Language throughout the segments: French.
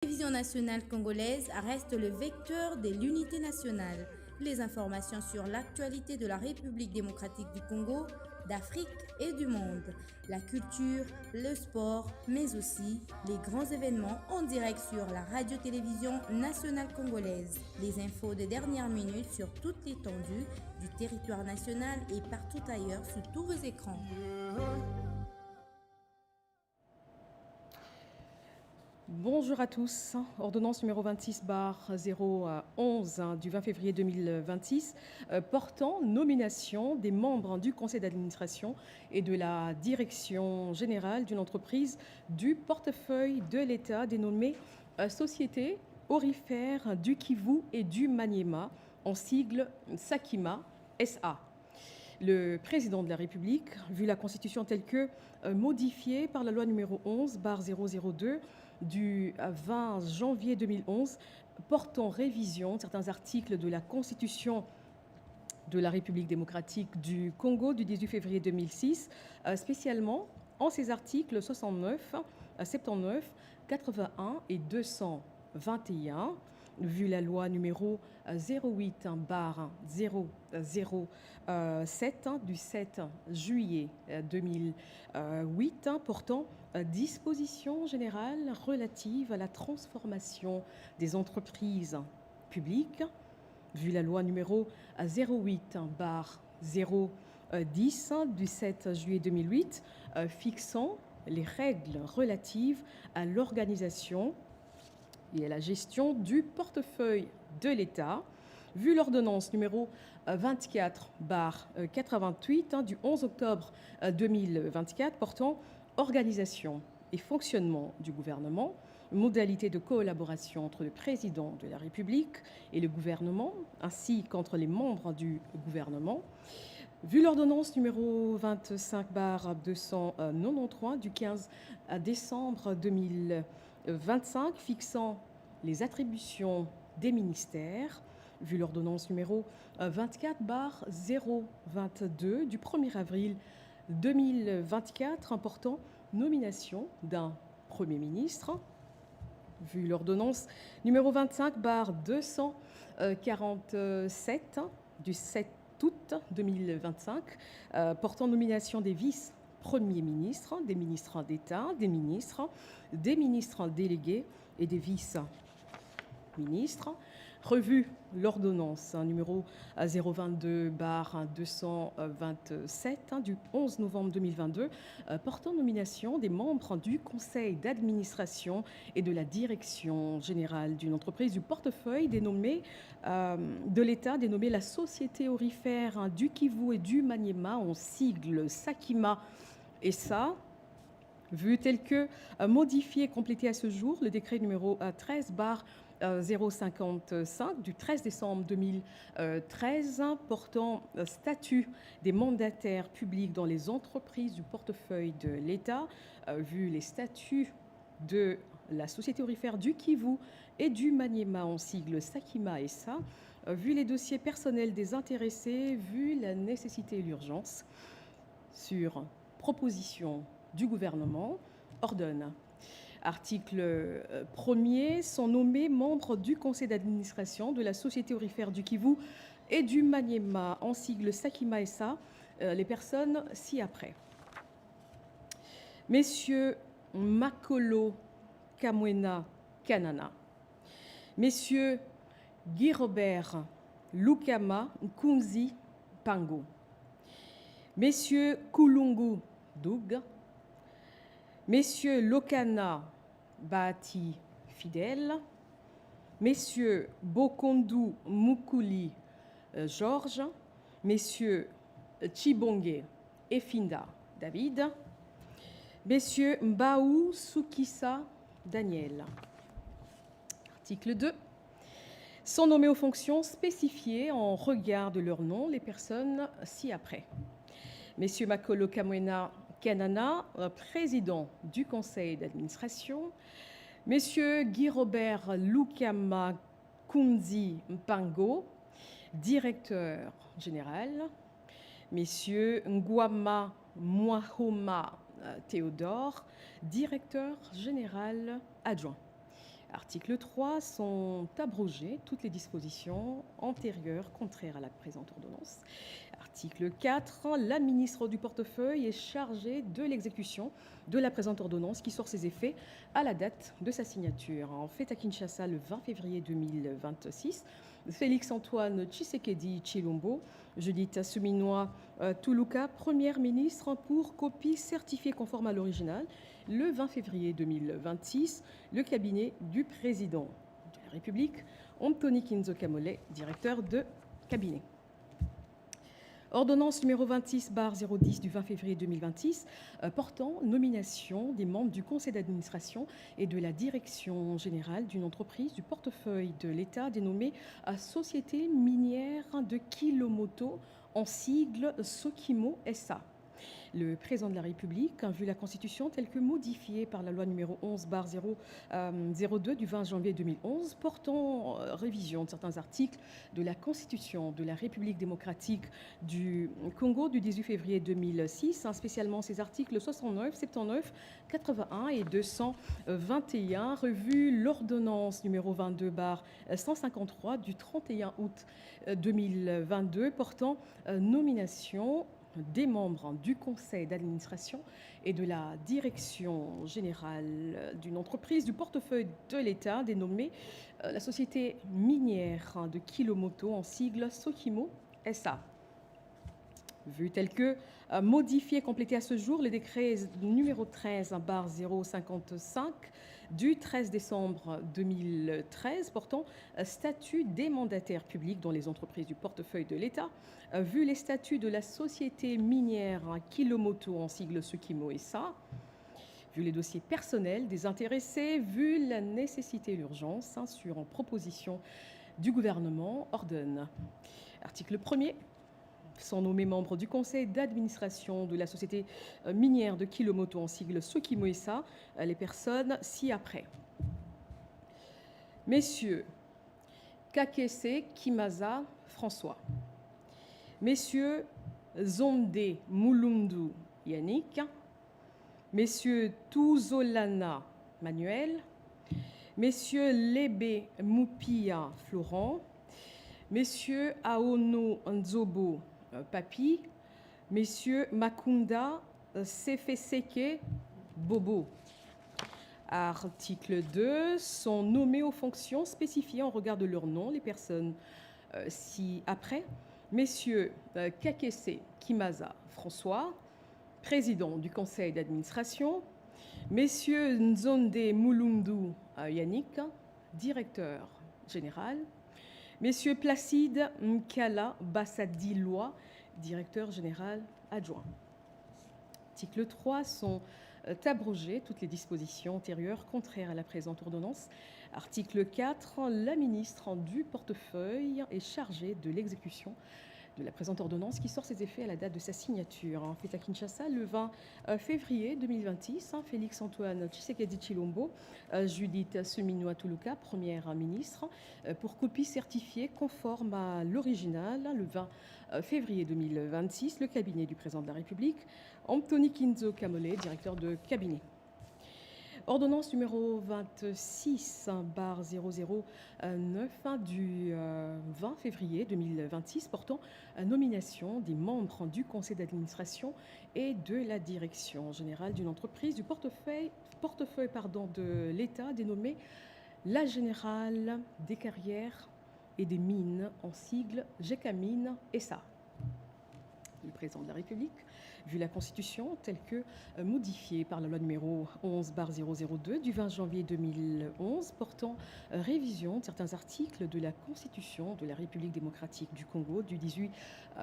La télévision nationale congolaise reste le vecteur de l'unité nationale. Les informations sur l'actualité de la République démocratique du Congo, d'Afrique et du monde. La culture, le sport, mais aussi les grands événements en direct sur la radio-télévision nationale congolaise. Les infos de dernière minute sur toute l'étendue du territoire national et partout ailleurs sur tous vos écrans. Bonjour à tous. Ordonnance numéro 26/011 du 20 février 2026 portant nomination des membres du conseil d'administration et de la direction générale d'une entreprise du portefeuille de l'État dénommée Société aurifère du Kivu et du Maniema, en sigle Sakima SA. Le président de la République, vu la Constitution telle que modifiée par la loi numéro 11/002 du 20 janvier 2011, portant révision de certains articles de la Constitution de la République démocratique du Congo du 18 février 2006, spécialement en ses articles 69, 79, 81 et 221, vu la loi numéro 08/007 du 7 juillet 2008 portant dispositions générales relatives à la transformation des entreprises publiques, vu la loi numéro 08/010 du 7 juillet 2008 fixant les règles relatives à l'organisation et à la gestion du portefeuille de l'État, vu l'ordonnance numéro 24/88 du 11 octobre 2024 portant organisation et fonctionnement du gouvernement, modalités de collaboration entre le président de la République et le gouvernement, ainsi qu'entre les membres du gouvernement, vu l'ordonnance numéro 25/293 du 15 décembre 2025 fixant les attributions des ministères, vu l'ordonnance numéro 24/022 du 1er avril 2024 portant nomination d'un Premier ministre, vu l'ordonnance numéro 25/247 du 7 août 2025 portant nomination des vice-premiers ministres, des ministres d'État, des ministres délégués et des vice-ministres, revue l'ordonnance numéro 022/227 du 11 novembre 2022 portant nomination des membres du conseil d'administration et de la direction générale d'une entreprise du portefeuille dénommée de l'État dénommée la Société aurifère du Kivu et du Maniema, en sigle Sakima SA, vu tel que modifié et complété à ce jour le décret numéro 13/055 du 13 décembre 2013 portant statut des mandataires publics dans les entreprises du portefeuille de l'État, vu les statuts de la Société aurifère du Kivu et du Maniema, en sigle Sakima SA, vu les dossiers personnels des intéressés, vu la nécessité et l'urgence, sur proposition du gouvernement, ordonne. Article 1er, sont nommés membres du conseil d'administration de la Société aurifère du Kivu et du Maniema, en sigle Sakima SA, les personnes ci-après. Messieurs Makolo Kamwena Kanana, Messieurs Guy Robert Lukama Kunzi Pango, Messieurs Kulungu Doug, Messieurs Lokana Bahati Fidèle, Messieurs Bokondu Mukuli Georges, Messieurs Chibonge Efinda David, Messieurs Mbaou Soukissa Daniel. Article 2. Sont nommés aux fonctions spécifiées en regard de leur nom les personnes ci-après. Messieurs Makolo Kamwena Kanana, président du conseil d'administration, Messieurs Guy Robert Lukama Kunzi Mpango, directeur général, Messieurs Ngwama Mwahoma Théodore, directeur général adjoint. Article 3, sont abrogées toutes les dispositions antérieures contraires à la présente ordonnance. Article 4, la ministre du portefeuille est chargée de l'exécution de la présente ordonnance qui sort ses effets à la date de sa signature. En fait, à Kinshasa, le 20 février 2026, Félix-Antoine Tshisekedi Tshilombo, Judith Assouminwa Toulouka, Première ministre, pour copie certifiée conforme à l'original. Le 20 février 2026, le cabinet du président de la République, Anthony Kinzo Kamole, directeur de cabinet. Ordonnance numéro 26/010 du 20 février 2026 portant nomination des membres du conseil d'administration et de la direction générale d'une entreprise du portefeuille de l'État dénommée Société minière de Kilomoto, en sigle Sokimo SA. Le président de la République, vu la Constitution telle que modifiée par la loi numéro 11/002 du 20 janvier 2011 portant révision de certains articles de la Constitution de la République démocratique du Congo du 18 février 2006, spécialement ses articles 69, 79, 81 et 221, revu l'ordonnance numéro 22/153 du 31 août 2022 portant nomination des membres du conseil d'administration et de la direction générale d'une entreprise du portefeuille de l'État dénommée la Société minière de Kilomoto, en sigle Sokimo SA. Vu tel que modifié, complété à ce jour, le décret numéro 13/055 du 13 décembre 2013 portant statut des mandataires publics dans les entreprises du portefeuille de l'État, vu les statuts de la société minière Kilomoto, en sigle Sokimo SA, vu les dossiers personnels des intéressés, vu la nécessité et l'urgence, sur proposition du gouvernement, ordonne. Article 1er. Sont nommés membres du conseil d'administration de la société minière de Kilomoto, en sigle Sokimo SA, les personnes ci-après. Messieurs Kakese Kimaza François, Messieurs Zonde Mulundu Yannick, Messieurs Tuzolana Manuel, Messieurs Lebe Mupia Florent, Messieurs Aono Nzobo Papi, Messieurs Makunda Sefeseke Bobo. Article 2. Sont nommés aux fonctions spécifiées en regard de leur nom les personnes ci-après. Messieurs Kakese Kimaza François, président du conseil d'administration. Messieurs Nzonde Mulundu Yannick, directeur général. Messieurs Placide Nkala Bassadi-Lois, directeur général adjoint. Article 3. Sont abrogées toutes les dispositions antérieures contraires à la présente ordonnance. Article 4. La ministre du portefeuille est chargée de l'exécution de la présente ordonnance qui sort ses effets à la date de sa signature. Fait à Kinshasa, le 20 février 2026, Félix-Antoine Tshisekedi Tshilombo, Judith Assouminwa Toulouka, Première ministre, pour copie certifiée conforme à l'original, le 20 février 2026, le cabinet du président de la République, Anthony Kinzo Kamole, directeur de cabinet. Ordonnance numéro 26/009 du 20 février 2026 portant nomination des membres du conseil d'administration et de la direction générale d'une entreprise du portefeuille de l'État dénommée la Générale des carrières et des mines, en sigle GECAMINE SA. Le président de la République, vu la Constitution telle que modifiée par la loi numéro 11/002 du 20 janvier 2011 portant révision de certains articles de la Constitution de la République démocratique du Congo du 18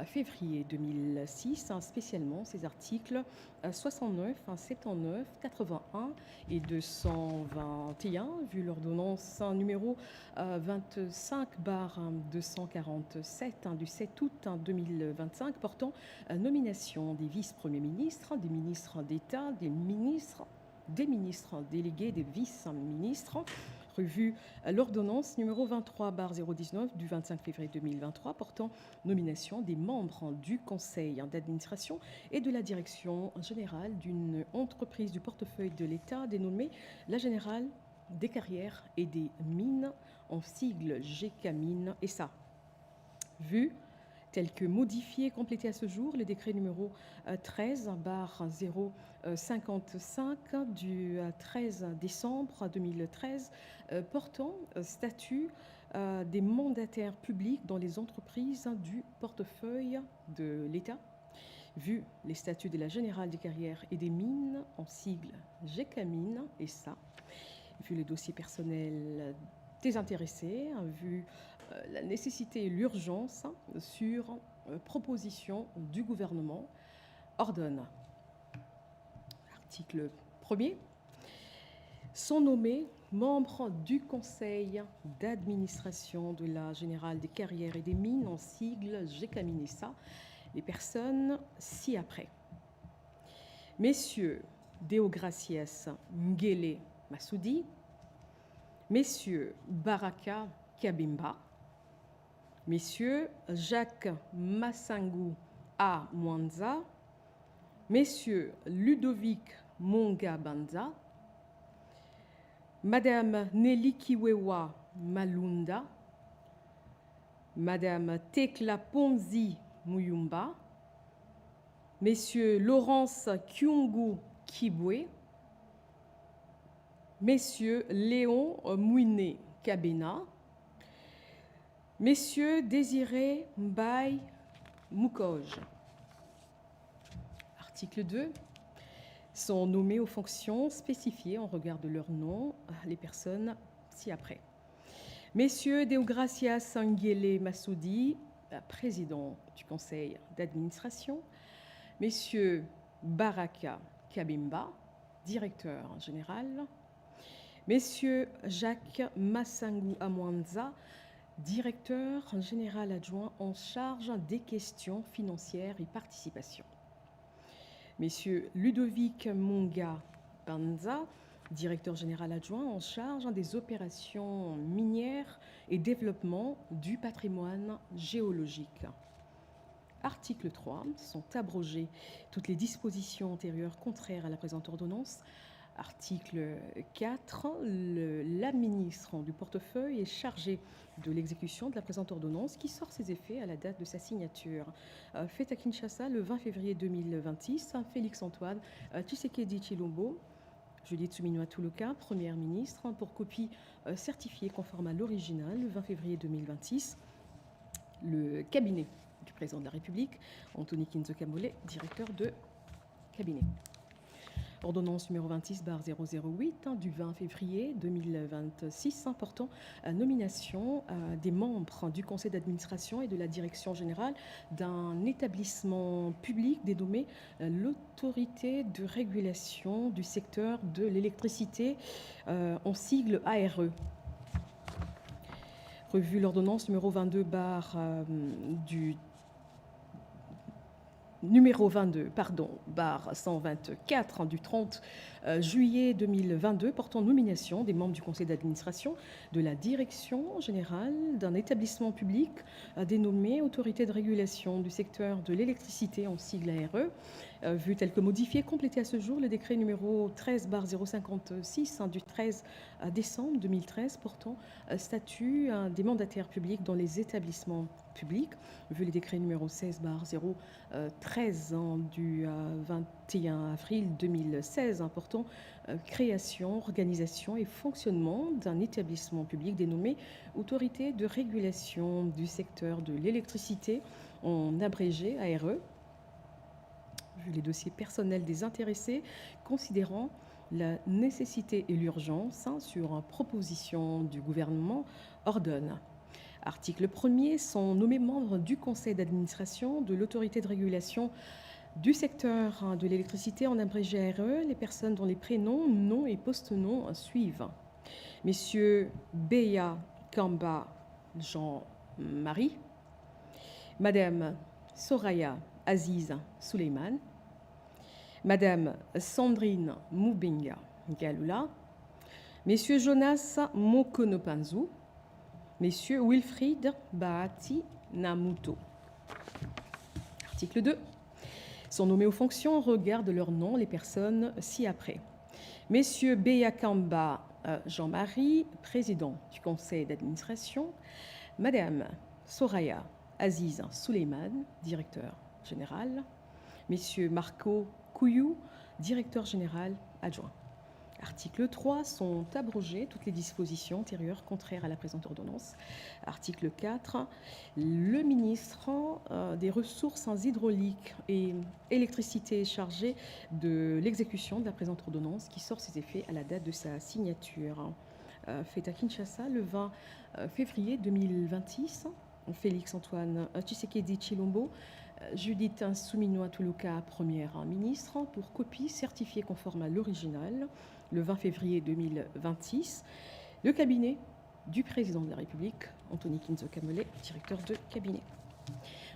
février 2006, spécialement ces articles 69, 79, 81 et 221, vu l'ordonnance numéro 25/247 du 7 août 2025 portant nomination des vice-premiers ministres, des ministres d'État, des ministres délégués, des vice-ministres, revue l'ordonnance numéro 23/019 du 25 février 2023 portant nomination des membres du conseil d'administration et de la direction générale d'une entreprise du portefeuille de l'État dénommée la Générale des carrières et des mines, en sigle GCAMINE et ça. Vu tel que modifié et complété à ce jour, le décret numéro 13/055 du 13 décembre 2013 portant statut des mandataires publics dans les entreprises du portefeuille de l'État, vu les statuts de la Générale des carrières et des mines, en sigle GCAMINE et ça, vu les dossiers personnels des intéressés, vu la nécessité et l'urgence sur proposition du gouvernement, ordonne. Article 1er. Sont nommés membres du conseil d'administration de la Générale des carrières et des mines, en sigle GCAMINE-SA, les personnes ci-après. Messieurs Deogracias Ngele Massoudi, Messieurs Baraka Kabimba, Messieurs Jacques Massangu A. Mwanza, Messieurs Ludovic Monga Banza, Madame Nelly Kiwewa Malunda, Madame Tekla Ponzi Muyumba, Messieurs Laurence Kyungu Kibwe, Messieurs Léon Mouiné Kabena, Messieurs Désiré Mbaye Moukoj. Article 2. Sont nommés aux fonctions spécifiées en regard de leur nom les personnes ci-après. Messieurs Deogracias Ngele Massoudi, président du conseil d'administration. Messieurs Baraka Kabimba, directeur général. Messieurs Jacques Massangu Amwanza, directeur général adjoint en charge des questions financières et participation. Messieurs Ludovic Monga Banza, directeur général adjoint en charge des opérations minières et développement du patrimoine géologique. Article 3. Sont abrogées toutes les dispositions antérieures contraires à la présente ordonnance. Article 4. La ministre du portefeuille est chargée de l'exécution de la présente ordonnance qui sort ses effets à la date de sa signature. Fait à Kinshasa le 20 février 2026, Félix-Antoine Tshisekedi Tshilombo, Juliette Souminwa Toulouka, Première ministre, pour copie certifiée conforme à l'original le 20 février 2026. Le cabinet du président de la République, Anthony Kinzo Kamole, directeur de cabinet. Ordonnance numéro 26/008 du 20 février 2026 portant nomination des membres du conseil d'administration et de la direction générale d'un établissement public dénommé l'autorité de régulation du secteur de l'électricité, en sigle ARE. Revue l'ordonnance numéro 22 barre 124 du 30 juillet 2022 portant nomination des membres du conseil d'administration de la direction générale d'un établissement public dénommé Autorité de régulation du secteur de l'électricité, en sigle ARE, vu tel que modifié, complété à ce jour le décret numéro 13/056 du 13 décembre 2013 portant statut des mandataires publics dans les établissements publics, vu les décrets numéro 16/013 du 21 avril 2016 portant création, organisation et fonctionnement d'un établissement public dénommé Autorité de régulation du secteur de l'électricité, en abrégé ARE, vu les dossiers personnels des intéressés, considérant la nécessité et l'urgence sur proposition du gouvernement, ordonne. Article 1er. Sont nommés membres du conseil d'administration de l'autorité de régulation du secteur de l'électricité, en abrégé ARE, les personnes dont les prénoms, noms et post-noms suivent. Messieurs Beya Kamba Jean-Marie, Madame Soraya Aziz Suleiman, Madame Sandrine Moubenga Galula, Messieurs Jonas Mokonopanzu, Messieurs Wilfried Bahati Namuto. Article 2. Sont nommés aux fonctions en regard de leur nom les personnes ci-après. Messieurs Beya Kamba Jean-Marie, président du conseil d'administration, Madame Soraya Aziz Souleyman, directeur général, Messieurs Marco Couillou, directeur général adjoint. Article 3, sont abrogées toutes les dispositions antérieures contraires à la présente ordonnance. Article 4, le ministre des Ressources hydrauliques et électricité est chargé de l'exécution de la présente ordonnance qui sort ses effets à la date de sa signature. Fait à Kinshasa le 20 février 2026. Félix-Antoine Tshisekedi Tshilombo, Judith Souminois Toulouka, première ministre, pour copie certifiée conforme à l'original, le 20 février 2026. Le cabinet du président de la République, Anthony Kinzo Kamole, directeur de cabinet.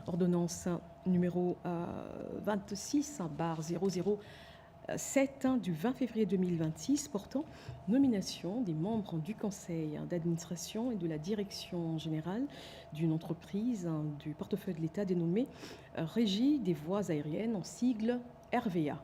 Ordonnance numéro 26/007 du 20 février 2026 portant nomination des membres du conseil d'administration et de la direction générale d'une entreprise du portefeuille de l'État dénommée Régie des voies aériennes, en sigle RVA.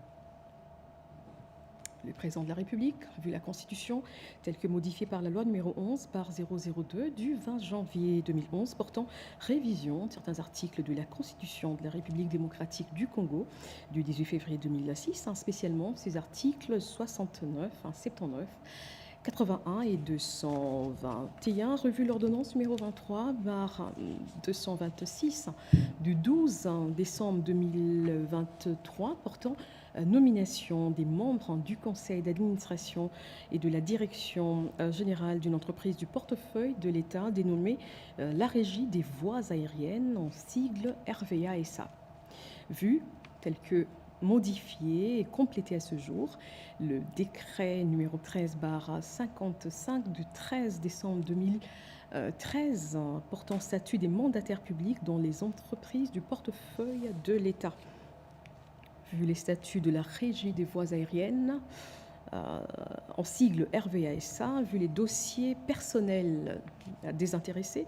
Le président de la République, vu la Constitution telle que modifiée par la loi numéro 11/002 du 20 janvier 2011 portant révision de certains articles de la Constitution de la République démocratique du Congo du 18 février 2006, spécialement ces articles 69, 79, 81 et 221, revu l'ordonnance numéro 23/226 du 12 décembre 2023 portant nomination des membres du conseil d'administration et de la direction générale d'une entreprise du portefeuille de l'État dénommée la Régie des voies aériennes, en sigle RVA SA. Vu tel que modifié et complété à ce jour, le décret numéro 13/55 du 13 décembre 2013 portant statut des mandataires publics dans les entreprises du portefeuille de l'État. Vu les statuts de la Régie des voies aériennes, en sigle RVA-SA, vu les dossiers personnels des intéressés,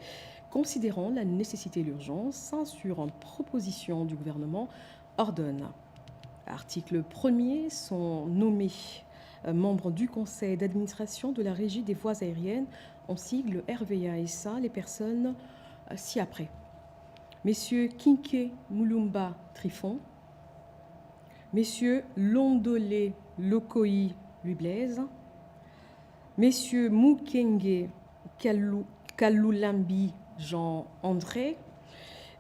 considérant la nécessité et l'urgence, sur proposition du gouvernement, ordonne. Article 1er, sont nommés membres du conseil d'administration de la Régie des voies aériennes, en sigle RVA-SA, les personnes ci-après. Messieurs Kinke Mulumba Trifon, Messieurs Londolé Lokoi Louis-Blaise, Messieurs Mukenge Kalulambi Jean-André,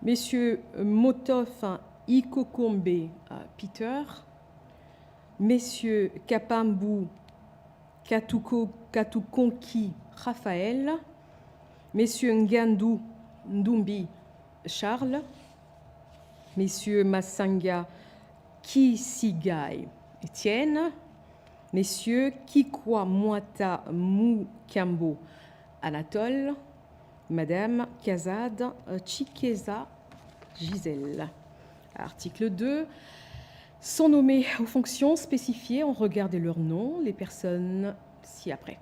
Messieurs Motof Ikokombe Peter, Messieurs Kapambu Katukonki Raphaël, Messieurs Ngandu Ndumbi Charles, Messieurs Massanga Kisigai Étienne, Messieurs Kikwa Mwata Mukambo Anatole, Madame Kazad Chikeza Gisèle. Article 2. Sont nommés aux fonctions spécifiées en regard de leur nom les personnes ci-après.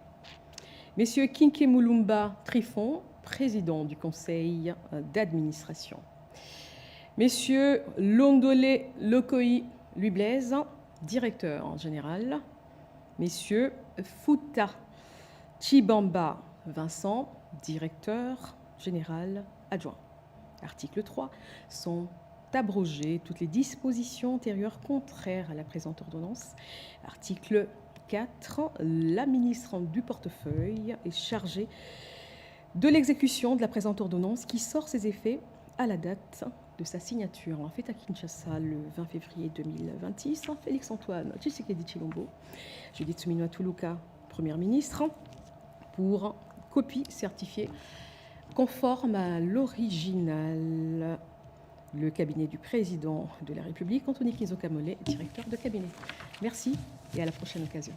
Messieurs Kinke Mulumba Trifon, président du conseil d'administration. Messieurs Londolé Lokoi Louis-Blaise, directeur général. Messieurs Fouta Chibamba Vincent, directeur général adjoint. Article 3. Sont abrogées toutes les dispositions antérieures contraires à la présente ordonnance. Article 4. La ministre du portefeuille est chargée de l'exécution de la présente ordonnance qui sort ses effets à la date de sa signature. En fait, à Kinshasa, le 20 février 2026, Félix-Antoine Tshisekedi Tshilombo, Judith Souminois Toulouka, première ministre, pour copie certifiée conforme à l'original. Le cabinet du président de la République, Anthony Kinzo Kamole, directeur de cabinet. Merci et à la prochaine occasion.